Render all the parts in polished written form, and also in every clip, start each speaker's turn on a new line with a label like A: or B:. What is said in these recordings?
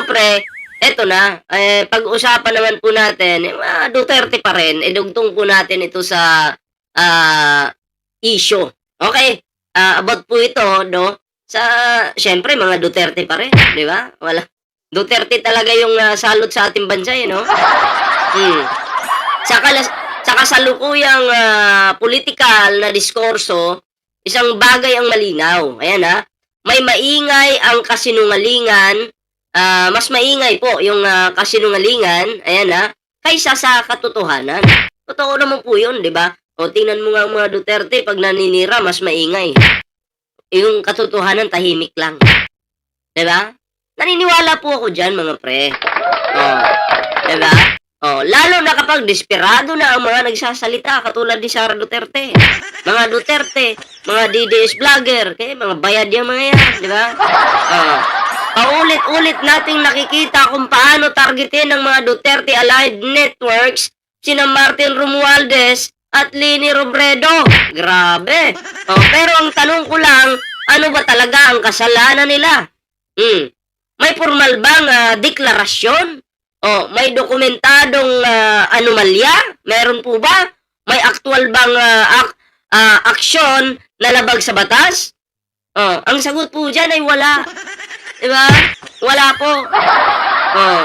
A: pre, eto na, pag-usapan naman po natin, Duterte pa rin, idugtong po natin ito sa issue. Okay, about po ito, no, sa, syempre, mga Duterte pa rin, di ba? Duterte talaga yung salot sa ating bansa, no? Hmm. Sa kasalukuyang politikal na diskurso, isang bagay ang malinaw. Ayan may maingay ang kasinungalingan, mas maingay po yung kasinungalingan, ayan kaysa sa katotohanan. Totoo naman po yun, di ba? O tingnan mo nga ang mga Duterte, pag naninira, mas maingay. Yung katotohanan, tahimik lang. Di ba? Naniniwala po ako dyan, mga pre. O, di ba? Lalo na kapag desperado na ang mga nagsasalita katulad ni Sara Duterte. Mga Duterte, mga DDS vlogger, mga bayad yung mga yan, di ba? Paulit-ulit nating nakikita kung paano targetin ng mga Duterte Allied Networks sina Martin Romualdez at Leni Robredo. Grabe. Pero ang tanong ko lang, ano ba talaga ang kasalanan nila? May formal bang deklarasyon? May dokumentadong anomalya? Meron po ba? May aktual bang aksyon na labag sa batas? Ang sagot po dyan ay wala. Diba? Wala po.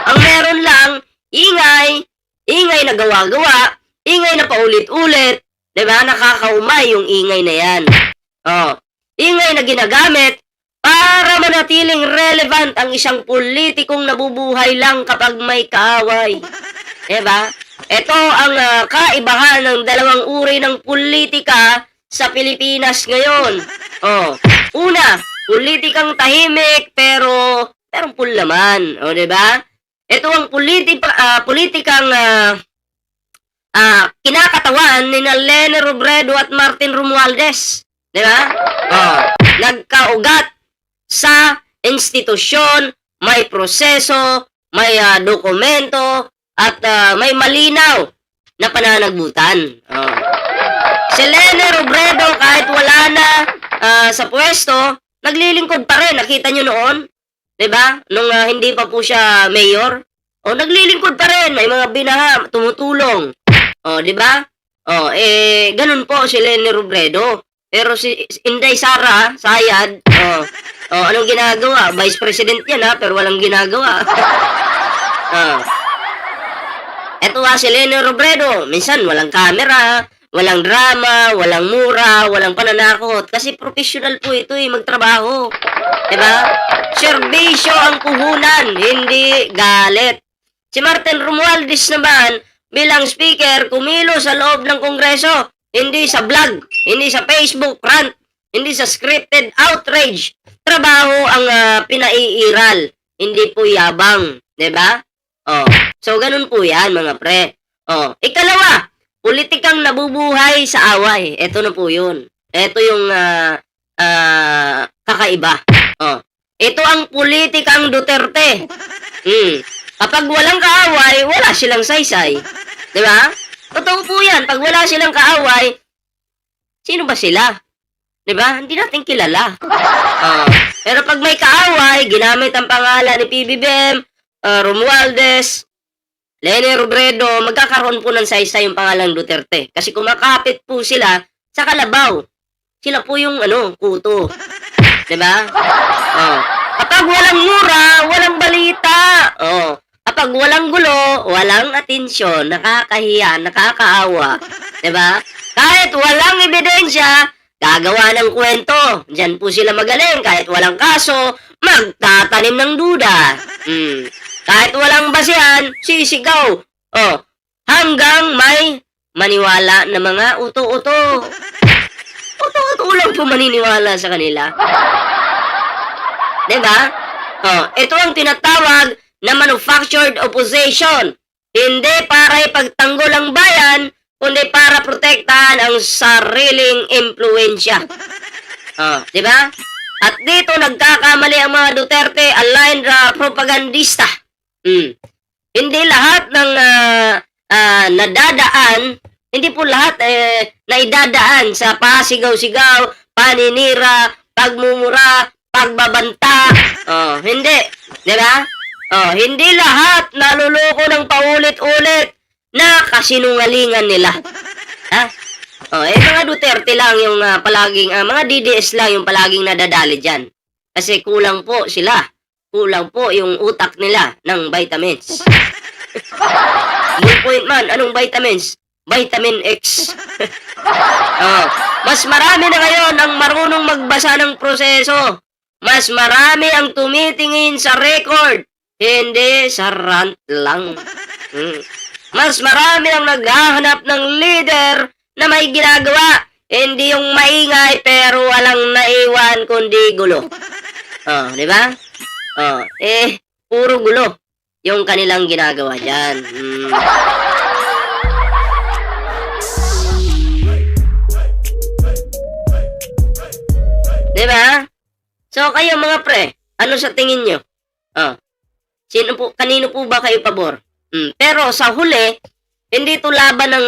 A: Ang meron lang, ingay na gawa-gawa, ingay na paulit-ulit, diba? Nakakaumay yung ingay na yan. Ingay na ginagamit para manatiling relevant ang isang politikong nabubuhay lang kapag may kaaway. Diba? Ito ang kaibahan ng dalawang uri ng politika sa Pilipinas ngayon. Una, politikang tahimik pero full laman. Diba? Ito ang politikang kinakatawan ni Leni Robredo at Martin Romualdez. Diba? Nagkaugat sa institusyon, may proseso, may dokumento, at may malinaw na pananagutan. Si Leni Robredo, kahit wala na sa pwesto, naglilingkod pa rin. Nakita nyo noon? Diba? Nung hindi pa po siya mayor. Naglilingkod pa rin. May mga binaha, tumutulong. Diba? Ganun po si Leni Robredo. Pero si Inday Sara Sayad, anong ginagawa? Vice President yan pero walang ginagawa. Eto si Leni Robredo, minsan walang camera, walang drama, walang mura, walang pananakot. Kasi professional po ito magtrabaho. Diba? Serbisyo ang puhunan, hindi galit. Si Martin Romualdez naman, bilang speaker, kumilo sa loob ng Kongreso. Hindi sa vlog, hindi sa Facebook rant, hindi sa scripted outrage. Trabaho ang pinaiiral, hindi po yabang, 'di ba? So ganun po 'yan, mga pre. Ikalawa, politikang nabubuhay sa away. Ito na po 'yun. Ito yung kakaiba. Ito ang politikang Duterte. Kapag walang kaaway, wala silang saysay. 'Di ba? Totoo po yan. Pag wala silang kaaway, sino ba sila? Diba? Hindi natin kilala. Pero pag may kaaway, ginamit ang pangalan ni PBBM, Romualdez, Leni Robredo, magkakaroon po ng saysay yung pangalan Duterte. Kasi kumakapit po sila sa kalabaw. Sila po yung kuto. Diba? Kapag walang mura, walang balita. Kapag walang gulo, walang atensyon, nakakahiya, nakakaawa. Diba? Kahit walang ebidensya, gagawa ng kwento. Diyan po sila magaling. Kahit walang kaso, magtatanim ng duda. Kahit walang basihan, sisigaw. Hanggang may maniwala na mga uto-uto. Uto-uto lang po maniniwala sa kanila. Diba? Ito ang tinatawag na manufactured opposition. Hindi para ipagtanggol ang bayan, kundi para protektahan ang sariling impluensya. Diba? At dito nagkakamali ang mga Duterte aligned propagandista. Hindi lahat ng nadadaan, hindi po lahat naidadaan sa pasigaw-sigaw, paninira, pagmumura, pagbabanta. Hindi. Diba? Hindi lahat naluloko ng paulit-ulit na kasinungalingan nila. Ha? Mga Duterte lang yung palaging, mga DDS lang yung palaging nadadali dyan. Kasi kulang po sila. Kulang po yung utak nila ng vitamins. Moon point man, anong vitamins? Vitamin X. Mas marami na ngayon ang marunong magbasa ng proseso. Mas marami ang tumitingin sa record, hindi sa rant lang. Mas marami ang naghahanap ng leader na may ginagawa, hindi yung maingay pero walang naiwan kundi gulo. Di ba? Puro gulo yung kanilang ginagawa dyan. Di ba? So, kayo mga pre, ano sa tingin nyo? Kanino po ba kayo pabor? Pero sa huli, hindi ito laban ng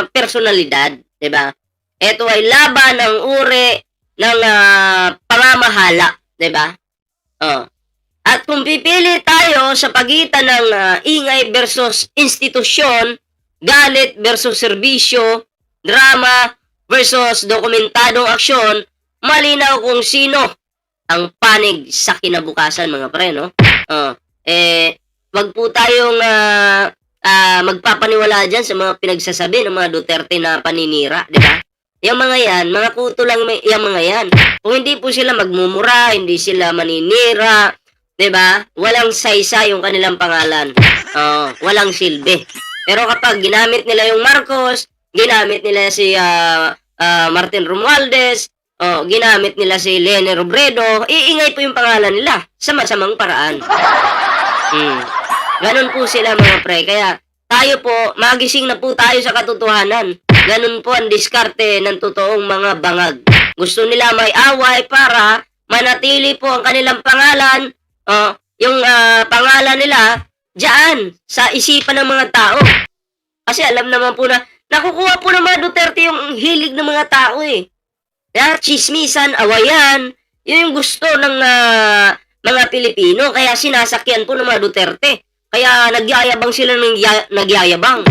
A: personalidad, di ba? Ito ay laban ng uri ng pamamahala, di ba? At kung pipili tayo sa pagitan ng ingay versus institusyon, galit versus serbisyo, drama versus dokumentadong aksyon, malinaw kung sino ang panig sa kinabukasan, mga pre, no? Wag po tayong magpapaniwala dyan sa mga pinagsasabi ng mga Duterte na paninira, di ba? Yung mga yan, mga kuto lang yung mga yan. Kung hindi po sila magmumura, hindi sila maninira, di ba? Walang saysa yung kanilang pangalan. Walang silbi. Pero kapag ginamit nila yung Marcos, ginamit nila si Martin Romualdez, ginamit nila si Leni Robredo, iingay po yung pangalan nila sa masamang paraan. Ganon po sila, mga pre. Kaya tayo po, magising na po tayo sa katotohanan. Ganon po ang diskarte ng totoong mga bangag. Gusto nila may away para manatili po ang kanilang pangalan, yung pangalan nila diyan sa isipan ng mga tao. Kasi alam naman po na nakukuha po ng mga Duterte yung hilig ng mga tao eh. Kaya chismisan, awayan, yun yung gusto ng mga Pilipino. Kaya sinasakyan po ng mga Duterte. Kaya nagyayabang sila ng nagyayabang.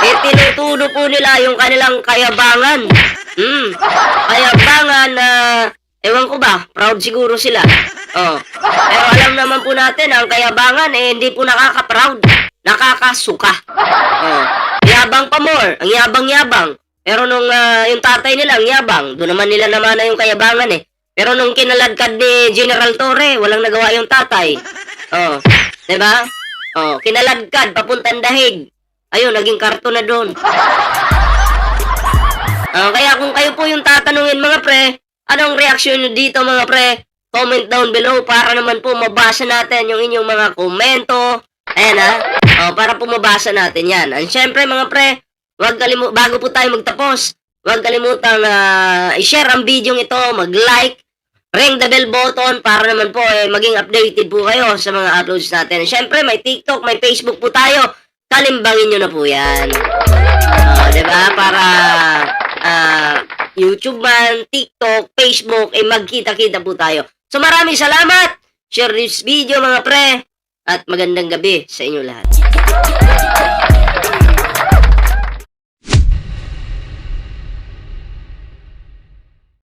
A: Tinutuno po nila yung kanilang kayabangan. Kayabangan na, ewan ko ba, proud siguro sila. Pero alam naman po natin, ang kayabangan, hindi po nakaka-proud. Nakakasuka. Yabang pa more, ang yabang-yabang. Pero nung yung tatay nila, ang yabang, doon naman nila naman na yung kayabangan eh. Pero nung kinaladkad ni General Torre, walang nagawa yung tatay. Diba? Kinaladkad, papuntang dahig. Ayun, naging karton na doon. Kaya kung kayo po yung tatanungin, mga pre, anong reaksyon nyo dito, mga pre? Comment down below para naman po mabasa natin yung inyong mga komento. Ayan para po mabasa natin yan. And syempre, mga pre, bago po tayo magtapos, huwag kalimutang i-share ang video ito, mag-like, ring the bell button para naman po maging updated po kayo sa mga uploads natin. Siyempre, may TikTok, may Facebook po tayo. Kalimbangin nyo na po yan. Diba? Para YouTube man, TikTok, Facebook, magkita-kita po tayo. So maraming salamat. Share this video, mga pre. At magandang gabi sa inyo lahat.